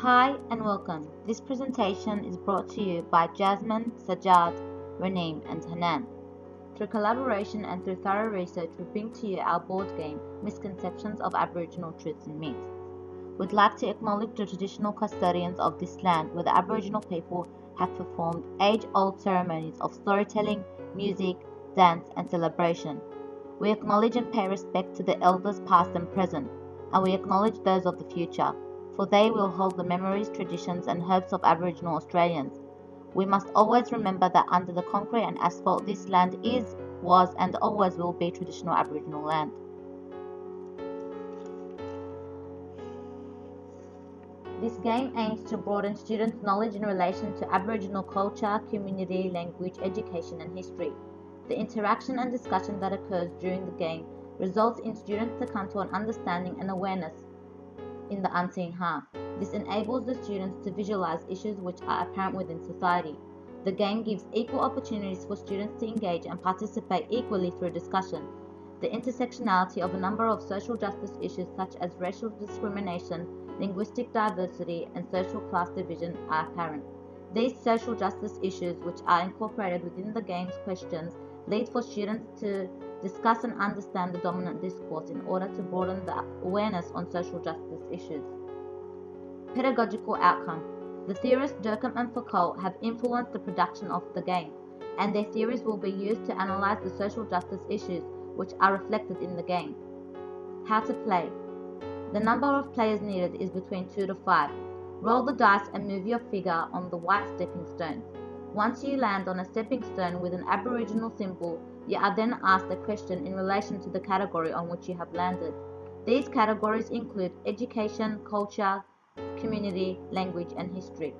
Hi and welcome. This presentation is brought to you by Jasmine, Sajad, Raneem and Hanan. Through collaboration and through thorough research, we bring to you our board game, Misconceptions of Aboriginal Truths and Myths. We'd like to acknowledge the traditional custodians of this land where the Aboriginal people have performed age-old ceremonies of storytelling, music, dance and celebration. We acknowledge and pay respect to the elders past and present, and we acknowledge those of the future, for they will hold the memories, traditions and hopes of Aboriginal Australians. We must always remember that under the concrete and asphalt this land is, was and always will be traditional Aboriginal land. This game aims to broaden students' knowledge in relation to Aboriginal culture, community, language, education and history. The interaction and discussion that occurs during the game results in students to come to an understanding and awareness in the unseen half. This enables the students to visualize issues which are apparent within society. The game gives equal opportunities for students to engage and participate equally through discussion. The intersectionality of a number of social justice issues such as racial discrimination, linguistic diversity, and social class division are apparent. These social justice issues, which are incorporated within the game's questions, lead for students to discuss and understand the dominant discourse in order to broaden the awareness on social justice issues. Pedagogical outcome. The theorists Durkheim and Foucault have influenced the production of the game, and their theories will be used to analyze the social justice issues which are reflected in the game. How to play. The number of players needed is between 2 to 5. Roll the dice and move your figure on the white stepping stone. Once you land on a stepping stone with an Aboriginal symbol, you are then asked a question in relation to the category on which you have landed. These categories include education, culture, community, language, and history.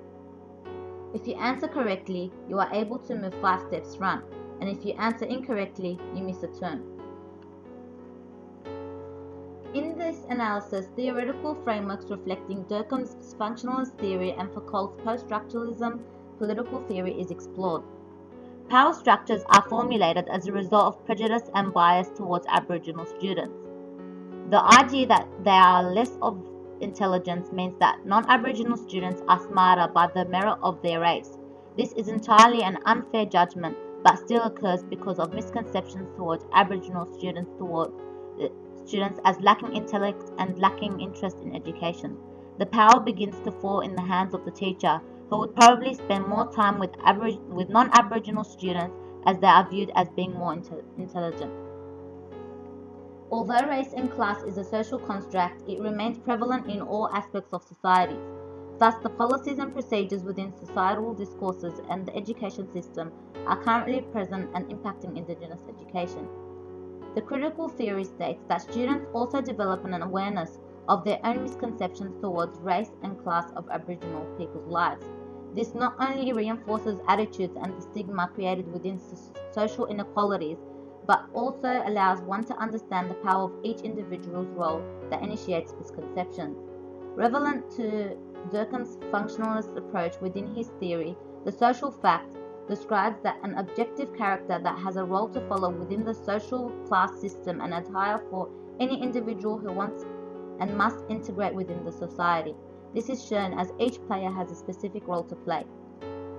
If you answer correctly, you are able to move 5 steps front, and if you answer incorrectly, you miss a turn. In this analysis, theoretical frameworks reflecting Durkheim's functionalist theory and Foucault's post-structuralism political theory is explored. Power structures are formulated as a result of prejudice and bias towards Aboriginal students. The idea that they are less of intelligence means that non-Aboriginal students are smarter by the merit of their race. This is entirely an unfair judgment, but still occurs because of misconceptions towards Aboriginal students as lacking intellect and lacking interest in education. The power begins to fall in the hands of the teacher, who would probably spend more time with non-Aboriginal students as they are viewed as being more intelligent. Although race and class is a social construct, it remains prevalent in all aspects of society. Thus, the policies and procedures within societal discourses and the education system are currently present and impacting Indigenous education. The critical theory states that students also develop an awareness of their own misconceptions towards race and class of Aboriginal people's lives. This not only reinforces attitudes and the stigma created within social inequalities, but also allows one to understand the power of each individual's role that initiates misconceptions. Relevant to Durkheim's functionalist approach within his theory, the social fact describes that an objective character that has a role to follow within the social class system and attire for any individual who wants and must integrate within the society. This is shown as each player has a specific role to play.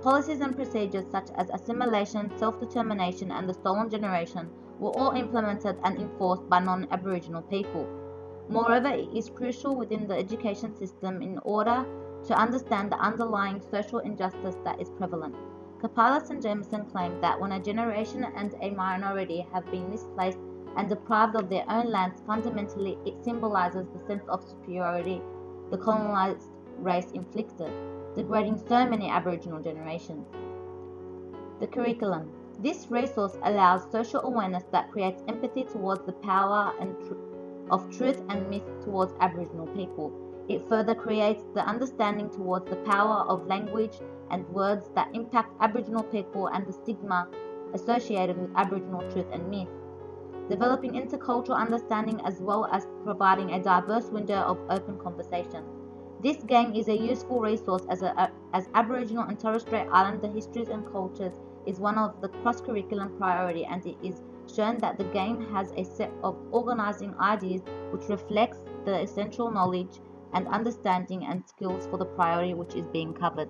Policies and procedures such as assimilation, self-determination, and the stolen generation were all implemented and enforced by non-Aboriginal people. Moreover, it is crucial within the education system in order to understand the underlying social injustice that is prevalent. Kapalis and Jameson claim that when a generation and a minority have been misplaced and deprived of their own lands, fundamentally it symbolizes the sense of superiority the colonized race inflicted, degrading so many Aboriginal generations. The curriculum. This resource allows social awareness that creates empathy towards the power of truth and myth towards Aboriginal people. It further creates the understanding towards the power of language and words that impact Aboriginal people and the stigma associated with Aboriginal truth and myth, developing intercultural understanding as well as providing a diverse window of open conversation. This game is a useful resource as Aboriginal and Torres Strait Islander histories and cultures is one of the cross-curriculum priority, and it is shown that the game has a set of organizing ideas which reflects the essential knowledge and understanding and skills for the priority which is being covered.